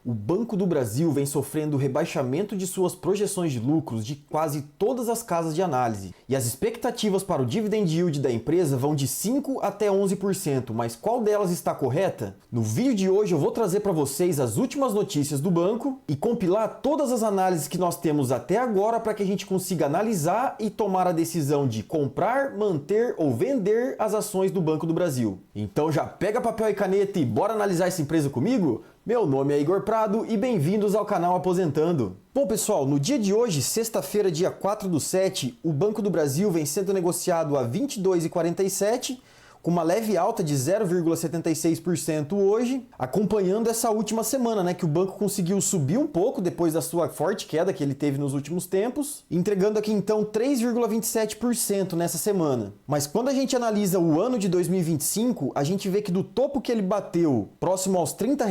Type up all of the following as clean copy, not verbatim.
O Banco do Brasil vem sofrendo rebaixamento de suas projeções de lucros de quase todas as casas de análise, e as expectativas para o dividend yield da empresa vão de 5 até 11%, mas qual delas está correta? No vídeo de hoje eu vou trazer para vocês as últimas notícias do banco e compilar todas as análises que nós temos até agora para que a gente consiga analisar e tomar a decisão de comprar, manter ou vender as ações do Banco do Brasil. Então já pega papel e caneta e bora analisar essa empresa comigo? Meu nome é Igor Prado e bem-vindos ao canal Aposentando. Bom pessoal, no dia de hoje, sexta-feira, dia 4/7, o Banco do Brasil vem sendo negociado a R$ 22,47, com uma leve alta de 0,76% hoje, acompanhando essa última semana, que o banco conseguiu subir um pouco depois da sua forte queda que ele teve nos últimos tempos, entregando aqui então 3,27% nessa semana. Mas quando a gente analisa o ano de 2025, a gente vê que do topo que ele bateu, próximo aos R$ 30,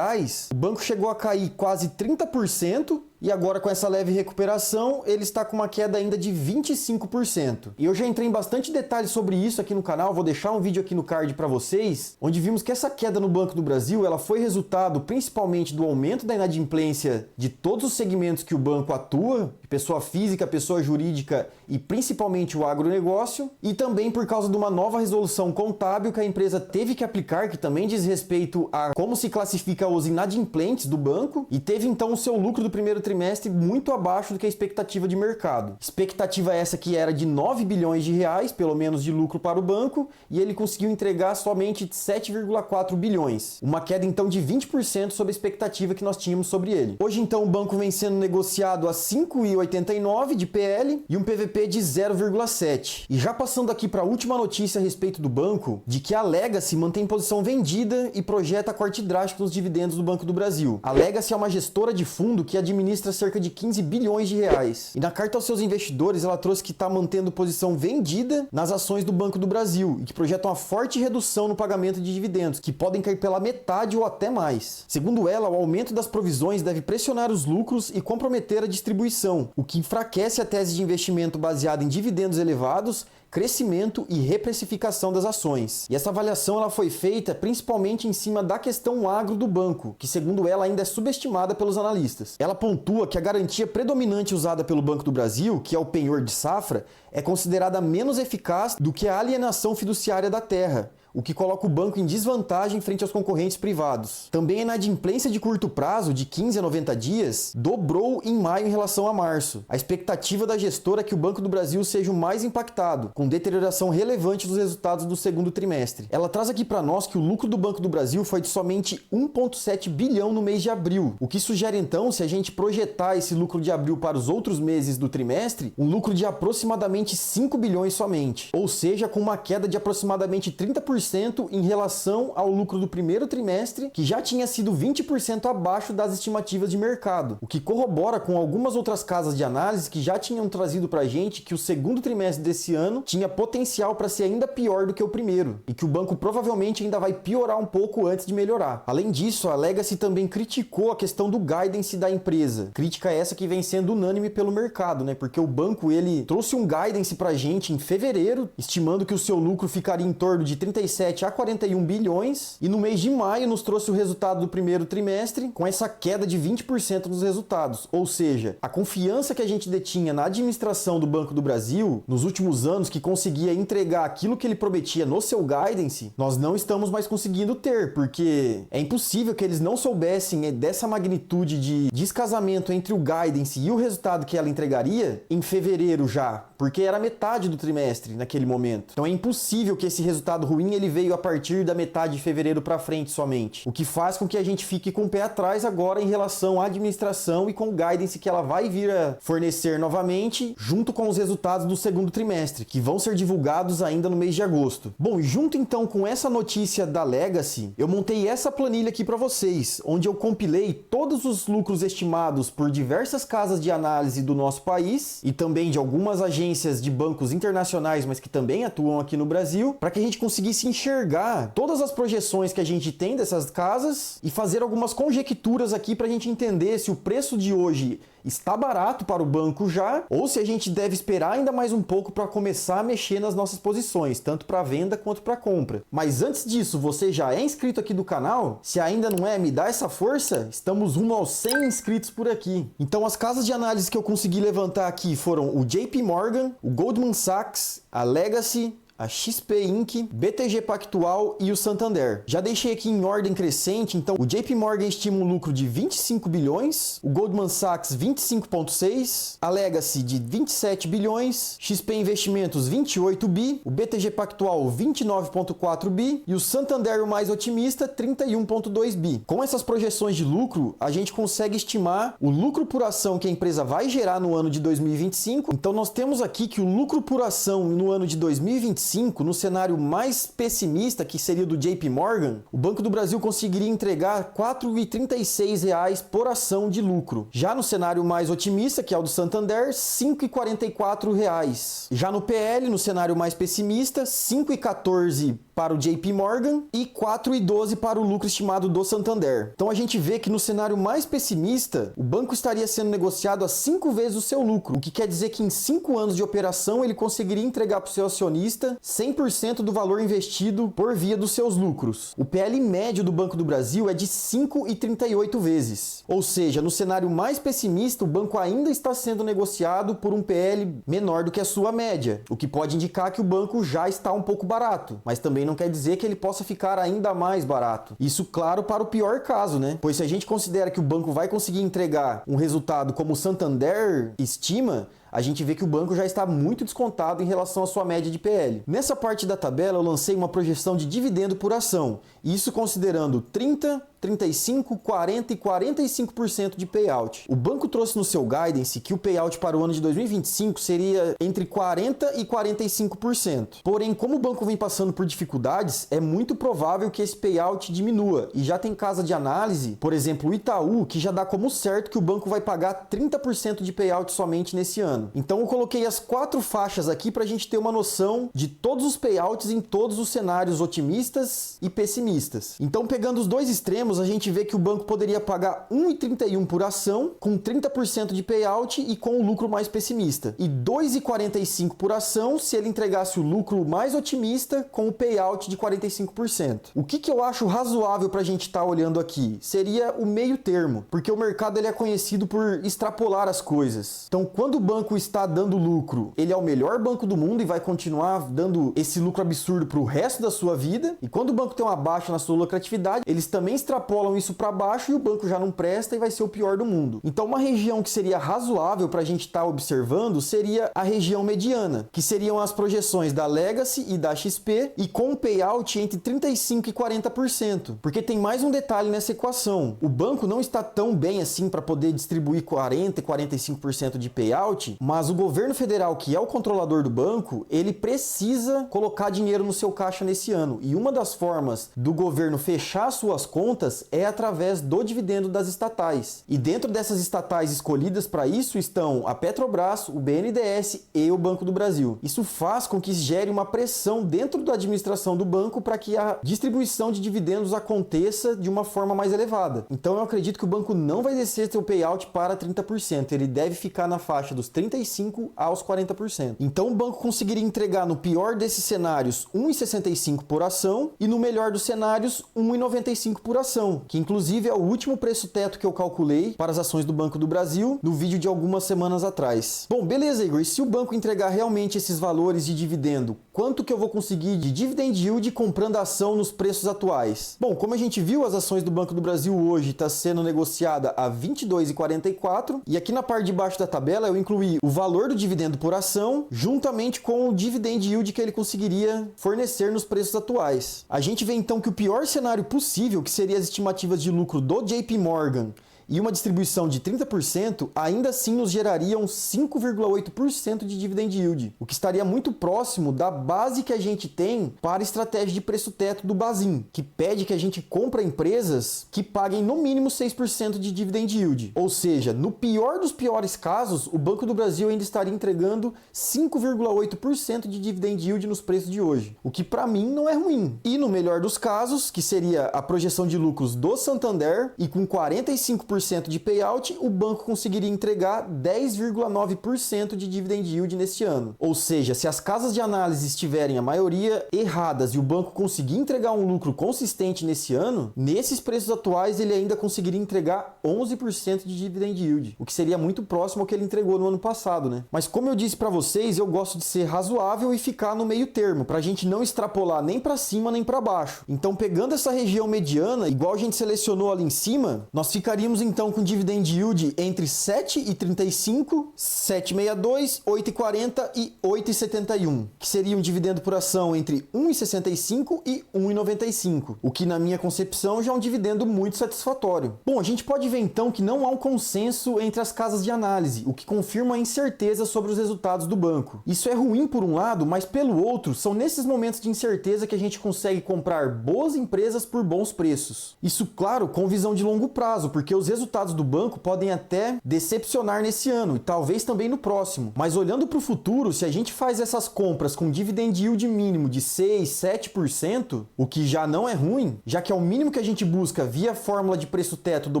o banco chegou a cair quase 30%, e agora com essa leve recuperação, ele está com uma queda ainda de 25%. E eu já entrei em bastante detalhes sobre isso aqui no canal, vou deixar um vídeo aqui no card para vocês, onde vimos que essa queda no Banco do Brasil, ela foi resultado principalmente do aumento da inadimplência de todos os segmentos que o banco atua, pessoa física, pessoa jurídica e principalmente o agronegócio, e também por causa de uma nova resolução contábil que a empresa teve que aplicar, que também diz respeito a como se classifica os inadimplentes do banco, e teve então o seu lucro do primeiro trimestre muito abaixo do que a expectativa de mercado. Expectativa essa que era de 9 bilhões de reais, pelo menos, de lucro para o banco, e ele conseguiu entregar somente 7,4 bilhões. Uma queda então de 20% sobre a expectativa que nós tínhamos sobre ele. Hoje então o banco vem sendo negociado a 5,89 de PL e um PVP de 0,7. E já passando aqui para a última notícia a respeito do banco, de que a Legacy mantém posição vendida e projeta corte drástico nos dividendos do Banco do Brasil. A Legacy é uma gestora de fundo que administra cerca de 15 bilhões de reais. E na carta aos seus investidores, ela trouxe que está mantendo posição vendida nas ações do Banco do Brasil e que projeta uma forte redução no pagamento de dividendos, que podem cair pela metade ou até mais. Segundo ela, o aumento das provisões deve pressionar os lucros e comprometer a distribuição, o que enfraquece a tese de investimento baseada em dividendos elevados, crescimento e reprecificação das ações. E essa avaliação ela foi feita principalmente em cima da questão agro do banco, que segundo ela ainda é subestimada pelos analistas. Ela pontua que a garantia predominante usada pelo Banco do Brasil, que é o penhor de safra, é considerada menos eficaz do que a alienação fiduciária da terra, o que coloca o banco em desvantagem frente aos concorrentes privados. Também a inadimplência de curto prazo, de 15 a 90 dias, dobrou em maio em relação a março. A expectativa da gestora é que o Banco do Brasil seja o mais impactado, com deterioração relevante dos resultados do segundo trimestre. Ela traz aqui para nós que o lucro do Banco do Brasil foi de somente 1,7 bilhão no mês de abril, o que sugere então, se a gente projetar esse lucro de abril para os outros meses do trimestre, um lucro de aproximadamente 5 bilhões somente, ou seja, com uma queda de aproximadamente 30% em relação ao lucro do primeiro trimestre, que já tinha sido 20% abaixo das estimativas de mercado, o que corrobora com algumas outras casas de análise que já tinham trazido pra gente que o segundo trimestre desse ano tinha potencial para ser ainda pior do que o primeiro, e que o banco provavelmente ainda vai piorar um pouco antes de melhorar. Além disso, a Legacy também criticou a questão do guidance da empresa, crítica essa que vem sendo unânime pelo mercado, porque o banco ele trouxe um guidance pra gente em fevereiro, estimando que o seu lucro ficaria em torno de 37 a 41 bilhões, e no mês de maio nos trouxe o resultado do primeiro trimestre com essa queda de 20% nos resultados. Ou seja, a confiança que a gente detinha na administração do Banco do Brasil nos últimos anos, que conseguia entregar aquilo que ele prometia no seu guidance, nós não estamos mais conseguindo ter, porque é impossível que eles não soubessem dessa magnitude de descasamento entre o guidance e o resultado que ela entregaria em fevereiro já, porque era metade do trimestre naquele momento. Então é impossível que esse resultado ruim ele veio a partir da metade de fevereiro para frente somente, o que faz com que a gente fique com o pé atrás agora em relação à administração e com o guidance que ela vai vir a fornecer novamente, junto com os resultados do segundo trimestre, que vão ser divulgados ainda no mês de agosto. Bom, e junto então com essa notícia da Legacy, eu montei essa planilha aqui para vocês, onde eu compilei todos os lucros estimados por diversas casas de análise do nosso país e também de algumas agências agências de bancos internacionais, mas que também atuam aqui no Brasil, para que a gente conseguisse enxergar todas as projeções que a gente tem dessas casas e fazer algumas conjecturas aqui para a gente entender se o preço de hoje está barato para o banco já, ou se a gente deve esperar ainda mais um pouco para começar a mexer nas nossas posições, tanto para venda quanto para compra. Mas antes disso, você já é inscrito aqui do canal? Se ainda não é, me dá essa força? Estamos rumo aos 100 inscritos por aqui. Então as casas de análise que eu consegui levantar aqui foram o JP Morgan, o Goldman Sachs, a Legacy, a XP Inc., BTG Pactual e o Santander. Já deixei aqui em ordem crescente, então o JP Morgan estima um lucro de 25 bilhões, o Goldman Sachs 25,6, a Legacy de 27 bilhões, XP Investimentos 28 bi, o BTG Pactual 29,4 bi e o Santander, o mais otimista, 31,2 bi. Com essas projeções de lucro, a gente consegue estimar o lucro por ação que a empresa vai gerar no ano de 2025. Então nós temos aqui que o lucro por ação no ano de 2025, no cenário mais pessimista, que seria do JP Morgan, o Banco do Brasil conseguiria entregar R$ 4,36 por ação de lucro. Já no cenário mais otimista, que é o do Santander, R$ 5,44. Já no PL, no cenário mais pessimista, R$ 5,14 para o JP Morgan e R$ 4,12 para o lucro estimado do Santander. Então a gente vê que no cenário mais pessimista, o banco estaria sendo negociado a 5 vezes o seu lucro, o que quer dizer que em 5 anos de operação ele conseguiria entregar para o seu acionista 100% do valor investido por via dos seus lucros. O PL médio do Banco do Brasil é de 5,38 vezes. Ou seja, no cenário mais pessimista, o banco ainda está sendo negociado por um PL menor do que a sua média, o que pode indicar que o banco já está um pouco barato, mas também não quer dizer que ele possa ficar ainda mais barato. Isso, claro, para o pior caso, né? Pois se a gente considera que o banco vai conseguir entregar um resultado como o Santander estima, a gente vê que o banco já está muito descontado em relação à sua média de PL. Nessa parte da tabela eu lancei uma projeção de dividendo por ação, isso considerando 30%, 35%, 40% e 45% de payout. O banco trouxe no seu guidance que o payout para o ano de 2025 seria entre 40% e 45%. Porém, como o banco vem passando por dificuldades, é muito provável que esse payout diminua. E já tem casa de análise, por exemplo, o Itaú, que já dá como certo que o banco vai pagar 30% de payout somente nesse ano. Então eu coloquei as 4 faixas aqui para a gente ter uma noção de todos os payouts em todos os cenários otimistas e pessimistas. Então, pegando os dois extremos, a gente vê que o banco poderia pagar 1,31 por ação, com 30% de payout e com o lucro mais pessimista. E 2,45 por ação se ele entregasse o lucro mais otimista, com o payout de 45%. O que eu acho razoável para a gente estar olhando aqui? Seria o meio termo, porque o mercado ele é conhecido por extrapolar as coisas. Então, quando o banco está dando lucro, ele é o melhor banco do mundo e vai continuar dando esse lucro absurdo para o resto da sua vida. E quando o banco tem uma baixa na sua lucratividade, eles também extrapolam isso para baixo e o banco já não presta e vai ser o pior do mundo. Então uma região que seria razoável para a gente estar observando seria a região mediana, que seriam as projeções da Legacy e da XP e com um payout entre 35% e 40%. Porque tem mais um detalhe nessa equação. O banco não está tão bem assim para poder distribuir 40% e 45% de payout, mas o governo federal, que é o controlador do banco, ele precisa colocar dinheiro no seu caixa nesse ano. E uma das formas do governo fechar suas contas é através do dividendo das estatais. E dentro dessas estatais escolhidas para isso estão a Petrobras, o BNDES e o Banco do Brasil. Isso faz com que gere uma pressão dentro da administração do banco para que a distribuição de dividendos aconteça de uma forma mais elevada. Então eu acredito que o banco não vai descer seu payout para 30%, ele deve ficar na faixa dos 35% aos 40%. Então o banco conseguiria entregar no pior desses cenários 1,65 por ação e no melhor dos cenários 1,95 por ação, que inclusive é o último preço teto que eu calculei para as ações do Banco do Brasil no vídeo de algumas semanas atrás. Bom, beleza, Igor, e se o banco entregar realmente esses valores de dividendo, quanto que eu vou conseguir de dividend yield comprando a ação nos preços atuais? Bom, como a gente viu, as ações do Banco do Brasil hoje está sendo negociada a R$ 22,44 e aqui na parte de baixo da tabela eu incluí o valor do dividendo por ação juntamente com o dividend yield que ele conseguiria fornecer nos preços atuais. A gente vê então que o pior cenário possível, que seria as estimativas de lucro do JP Morgan e uma distribuição de 30%, ainda assim nos gerariam 5,8% de dividend yield, o que estaria muito próximo da base que a gente tem para a estratégia de preço-teto do Bazin, que pede que a gente compre empresas que paguem no mínimo 6% de dividend yield. Ou seja, no pior dos piores casos, o Banco do Brasil ainda estaria entregando 5,8% de dividend yield nos preços de hoje, o que para mim não é ruim. E no melhor dos casos, que seria a projeção de lucros do Santander, e com 45% de payout, o banco conseguiria entregar 10,9% de dividend yield neste ano. Ou seja, se as casas de análise estiverem a maioria erradas e o banco conseguir entregar um lucro consistente nesse ano, nesses preços atuais ele ainda conseguiria entregar 11% de dividend yield, o que seria muito próximo ao que ele entregou no ano passado, né? Mas como eu disse para vocês, eu gosto de ser razoável e ficar no meio termo, para a gente não extrapolar nem para cima nem para baixo. Então, pegando essa região mediana, igual a gente selecionou ali em cima, nós ficaríamos então com dividend yield entre 7,35, 7,62, 8,40 e 8,71, que seria um dividendo por ação entre 1,65 e 1,95, o que na minha concepção já é um dividendo muito satisfatório. Bom, a gente pode ver então que não há um consenso entre as casas de análise, o que confirma a incerteza sobre os resultados do banco. Isso é ruim por um lado, mas pelo outro, são nesses momentos de incerteza que a gente consegue comprar boas empresas por bons preços. Isso, claro, com visão de longo prazo, porque os resultados do banco podem até decepcionar nesse ano e talvez também no próximo. Mas olhando para o futuro, se a gente faz essas compras com dividend yield mínimo de 6, 7%, o que já não é ruim, já que é o mínimo que a gente busca via a fórmula de preço-teto do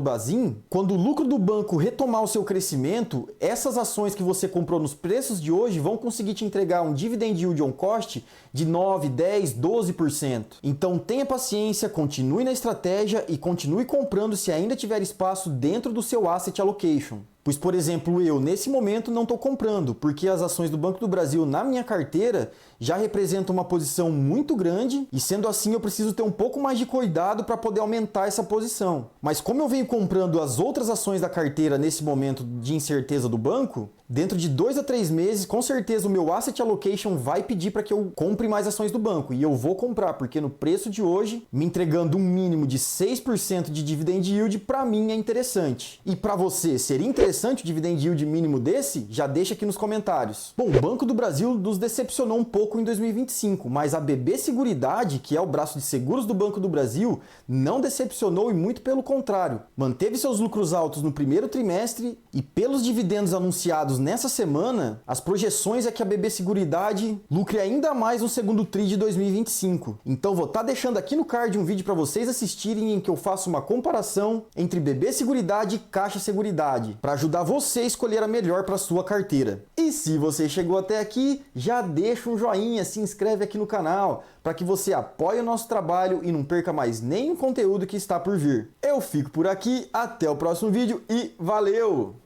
Bazin, quando o lucro do banco retomar o seu crescimento, essas ações que você comprou nos preços de hoje vão conseguir te entregar um dividend yield on cost de 9, 10, 12%. Então tenha paciência, continue na estratégia e continue comprando se ainda tiver espaço dentro do seu asset allocation. Pois, por exemplo, eu, nesse momento, não estou comprando, porque as ações do Banco do Brasil na minha carteira já representam uma posição muito grande e, sendo assim, eu preciso ter um pouco mais de cuidado para poder aumentar essa posição. Mas como eu venho comprando as outras ações da carteira nesse momento de incerteza do banco, dentro de 2 a 3 meses, com certeza o meu Asset Allocation vai pedir para que eu compre mais ações do banco. E eu vou comprar, porque no preço de hoje, me entregando um mínimo de 6% de dividend yield, para mim é interessante. E para você, seria interessante o dividend yield mínimo desse? Já deixa aqui nos comentários. Bom, o Banco do Brasil nos decepcionou um pouco em 2025, mas a BB Seguridade, que é o braço de seguros do Banco do Brasil, não decepcionou e muito pelo contrário. Manteve seus lucros altos no primeiro trimestre e pelos dividendos anunciados nessa semana, as projeções é que a BB Seguridade lucre ainda mais no segundo tri de 2025. Então vou estar deixando aqui no card um vídeo para vocês assistirem em que eu faço uma comparação entre BB Seguridade e Caixa Seguridade, para ajudar você a escolher a melhor para sua carteira. E se você chegou até aqui, já deixa um joinha, se inscreve aqui no canal, para que você apoie o nosso trabalho e não perca mais nenhum conteúdo que está por vir. Eu fico por aqui, até o próximo vídeo e valeu!